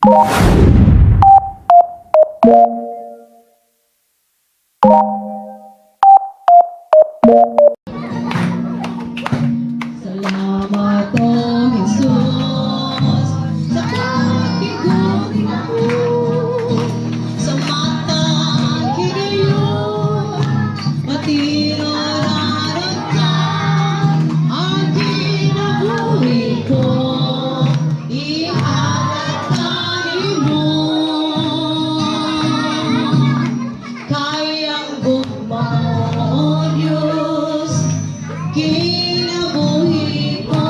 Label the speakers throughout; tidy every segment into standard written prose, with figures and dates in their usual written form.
Speaker 1: Salamat o Jesus sa pag-ibig mo, sa matang kinayon, matiraran ka, ang kinabuhi ko, ihahatani mo, kayang gumamo, Diyos, kinabuhi ko.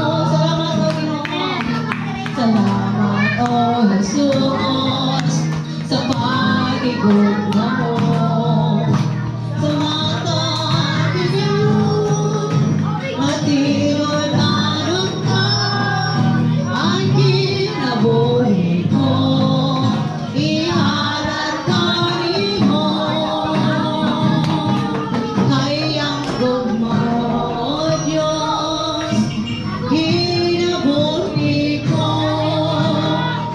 Speaker 1: Salamat o Jesus sa pag-igugma mo, sa matang kinayon, matiraran ka, ang kinabuhi ko, ihahatani mo, kayang gumamo, Diyos, kinabuhi ko,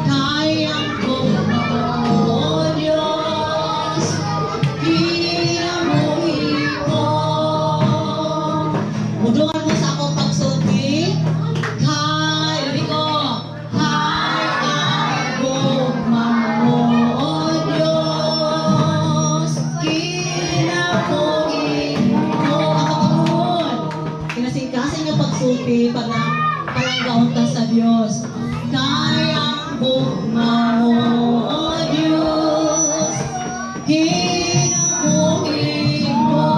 Speaker 1: kayang gumamo, Diyos, kinabuhi ko. Mudungan mo sa akong pagsulti, kay ko, kayang gumamo, Diyos, kinabuhi ko. Ako pagod. Kinasingkasin yung pagsulti para palanggaon ka sa Diyos. Kayang gumamo, Diyos, kinabuhi mo.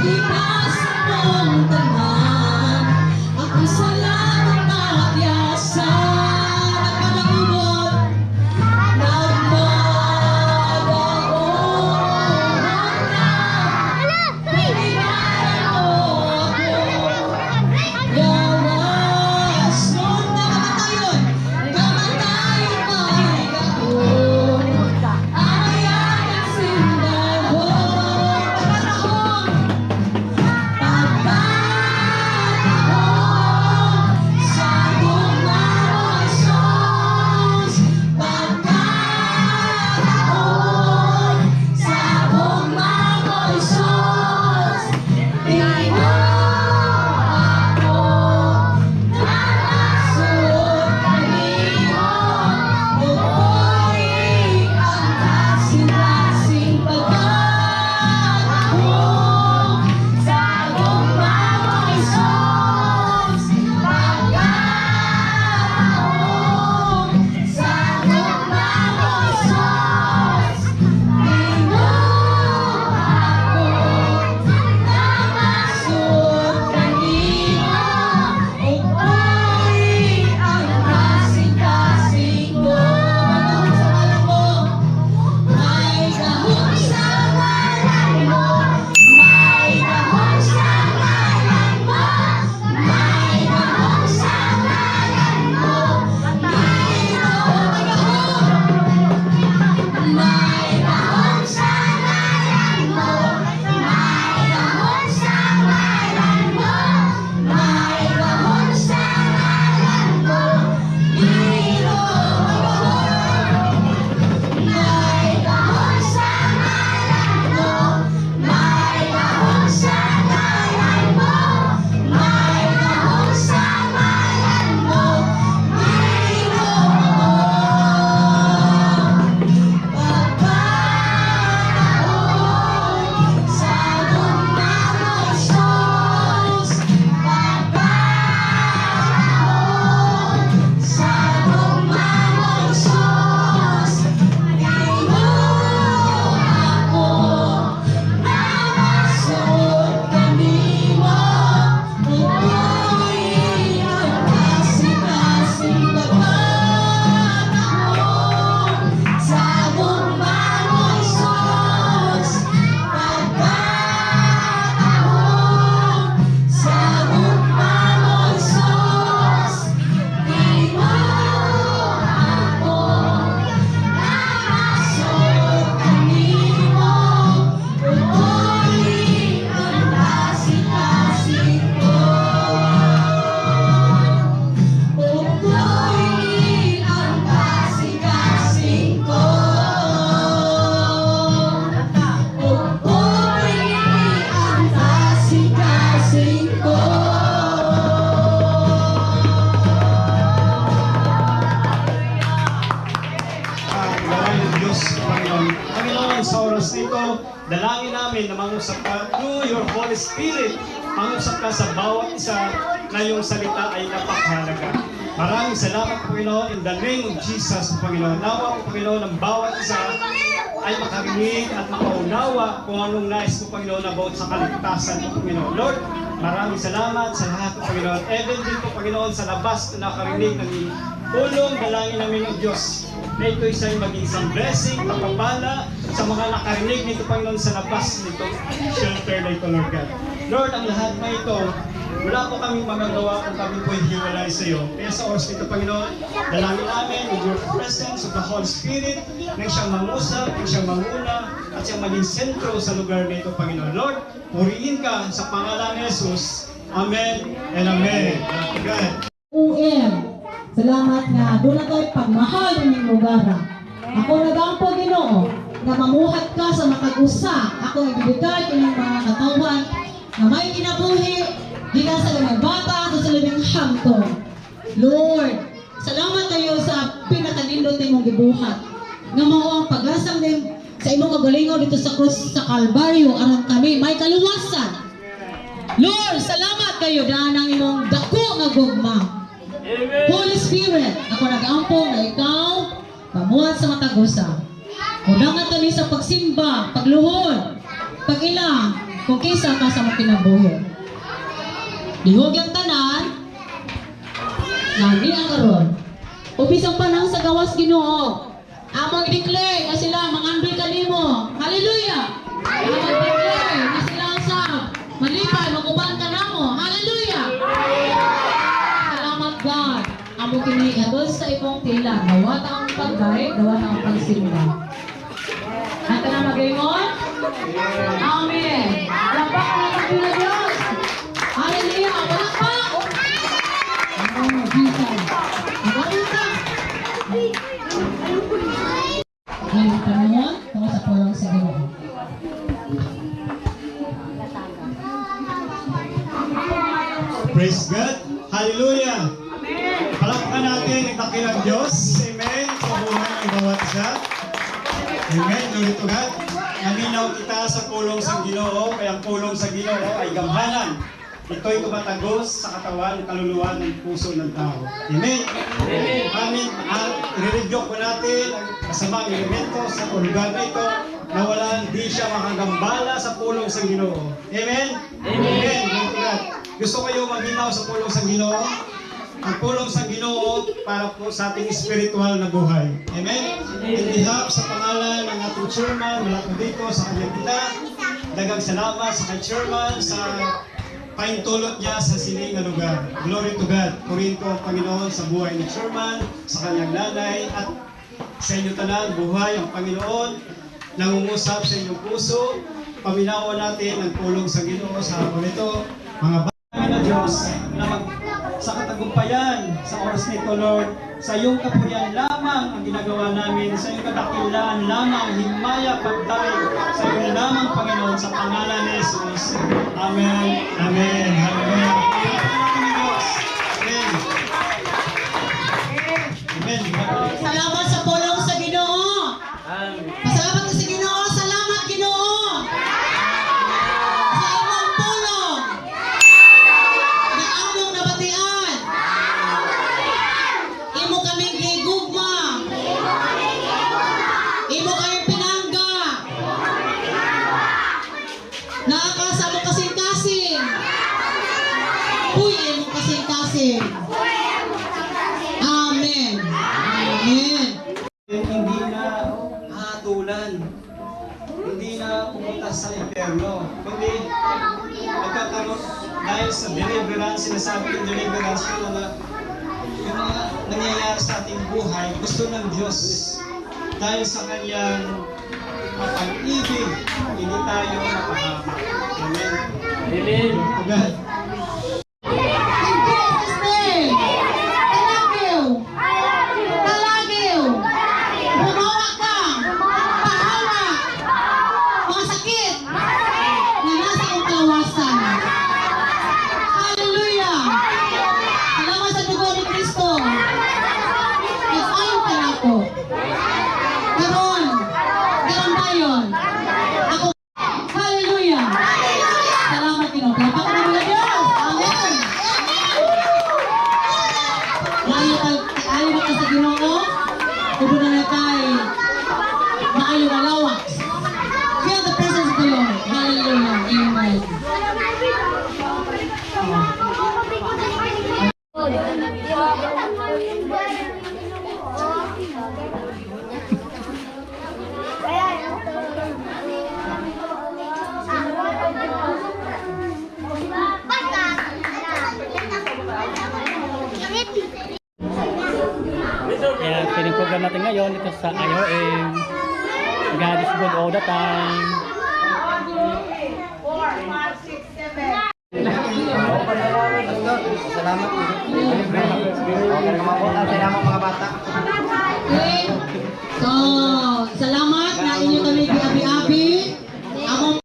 Speaker 1: Ipas mong tanan.
Speaker 2: mangusap ka through your Holy Spirit. Mangusap ka sa bawat isa na yung salita ay napakahalaga. Maraming salamat, Panginoon, in the name of Jesus, Panginoon. Nawa po, Panginoon, ang bawat isa ay makarinig at makaunawa kung anong nais mo, Panginoon, about sa kaligtasan mo, Panginoon. Lord, maraming salamat sa lahat, Panginoon. Even din po, Panginoon, sa labas na nakarinig ng tulong, dalangin namin ng Diyos na ito isa'y maging isang blessing, pagpapala sa mga nakarinig nito, Panginoon, sa labas nito, shelter na ito, Lord God. Lord, ang lahat na ito, wala po kaming magagawa kung kami po hiwalay sa iyo. Kaya sa oras nito, Panginoon, dalangin namin with your presence of the Holy Spirit, nang siyang mangusap, nang siyang manguna, at siyang maging sentro sa lugar nito, Panginoon. Lord, purihin ka sa pangalan ni Jesus. Amen and Amen. God.
Speaker 1: Salamat nga, doon na tayo pagmahal ng lugar. Ako nagampo, Ginoo, na mamuhat ka sa makagusa. Ako ibibigay ko ng mga katawan na may kinabuhi, gina sa mga bata at sa labing hamto. Lord, salamat kayo sa pinakanindot mong gibuhat. Nga mao ang paglasang din sa imong kagalingaw dito sa krus sa Kalbaryo, aron kami may kaluwasan. Lord, salamat kayo dahil ang imong dako nga gugma. Holy Spirit, ako nag-ampong na ikaw, pamuhat sa matagusa. Undangan kami sa pagsimba, pagluhod, pag-ilang, kung kisa ka sa makinabuhi. Lihog ang tanan, nami ang karon. Upisang panang sa gawas Ginoo. Among i-declare na sila mangandol kanimo. Hallelujah! Among i-declare na sila sa malipay, maguban ka namo. Hallelujah! Salamat God. Among kiniabot sa ibong tila. Dawat ang paggay, dawat ang pagsimba. At na magayon? Amen. Lapak na ng Diyos. Hallelujah! Palakpak! Oh, Jesus. Maganda. Ngayong panahon, tungo sa pulong sa Ginoo.
Speaker 2: Praise God. Hallelujah. Palakpakan natin ang dakilang Diyos. Amen. Sa buhay ng bawat isa. Amen. Glory to God. Naminaw kita sa pulong sa Ginoo, kaya ang pulong sa Ginoo ay gamhanan. Ito'y tumatagos sa katawan at kaluluwa ng puso ng tao. Amen. Amen. I-review ko natin ang kasamang elemento sa lugar na ito na walang di siya makagambala sa pulong sa Ginoo. Amen. Amen. Glory to God. Gusto kayo maminaw sa pulong sa Ginoo? Ang pulong sa Ginoo para po sa ating spiritual na buhay. Amen? In behalf sa pangalan ng ating chairman, mula po dito sa kanyang kita, dagang salamat sa kay chairman sa paintulot niya sa sining na lugar. Glory to God. Purihin ko ang Panginoon sa buhay ni chairman, sa kanyang nanay, at sa inyo talang buhay ang Panginoon, nangungusap sa inyong puso. Paminawan natin ang pulong sa Ginoo sa hapon ito. Mga bata na Diyos na sa katagumpayan sa oras nito, Lord, sa iyong kapurihan lamang ang ginagawa namin, sa iyong kadakilaan lamang, himaya, pagdaig, sa iyong lamang, Panginoon, sa pangalan ni Jesus. Amen. Amen. Hallelujah. Amen. Amen.
Speaker 1: Salamat sa pulong sa Ginoo. Pasalamat ka sa Ginoo. Salamat Ginoo. Sa imong pulong na among nabatian. Imo kaming gigugma. Imo kaming pinangga. Nakakasa mo kasing-kasing. Uy, imo kasing-kasing. Amen. Amen.
Speaker 2: Hindi na hatulan, hindi na pumunta sa impyerno, kundi nagkakaroon dahil sa deliverance, sinasabi yung deliverance, yung mga nangyayari sa ating buhay, gusto ng Diyos. Dahil sa kanyang pag-ibig, hindi tayo napahamak. Amen. Amen. God.
Speaker 1: In Jesus' name, talagiw, talagiw, bumawa ka, pahawa, mga sakit, na nasa iyong kawasan. Hallelujah! Salamat sa dugo ni Kristo. Nag-ayon ka na ako. Karon, karon dayon. Ako, hallelujah!
Speaker 3: program natin ngayon dito sa IOM. God is good all the time.
Speaker 4: Salamat po. Okay naman po. Salamat mga bata.
Speaker 1: Okay. So, salamat na inyo kami giabi-abi. Ako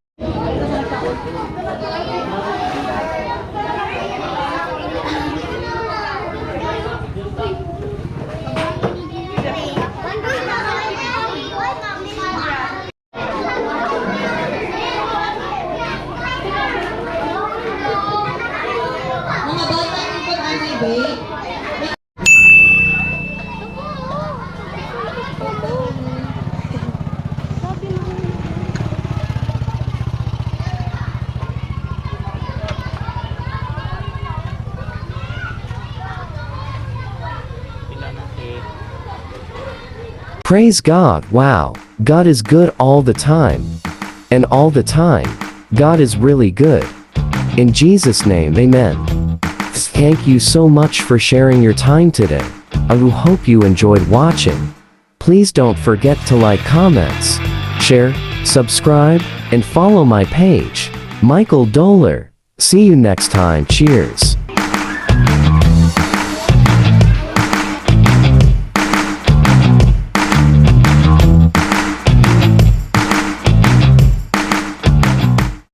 Speaker 1: mga bata ikot ang ibig.
Speaker 5: Praise God, wow, God is good all the time. And all the time, God is really good. In Jesus' name, amen. Thank you so much for sharing your time today. I will hope you enjoyed watching. Please don't forget to like, comments, share, subscribe, and follow my page, Michael Doler. See you next time, cheers.